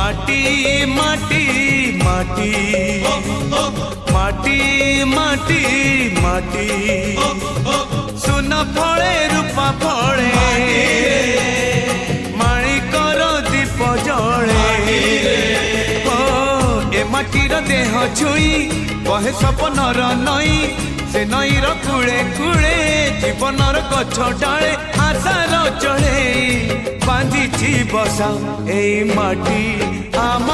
माटी माटी माटी माटी माटी माटी सुन फले रूपा फले माणिकर दीप जले ए माटीर देह छुई कहे सपनर नई से नईर कूले कूले जीवनर गछ डाले आशार चढ़े बांधी बसा ए माटी आम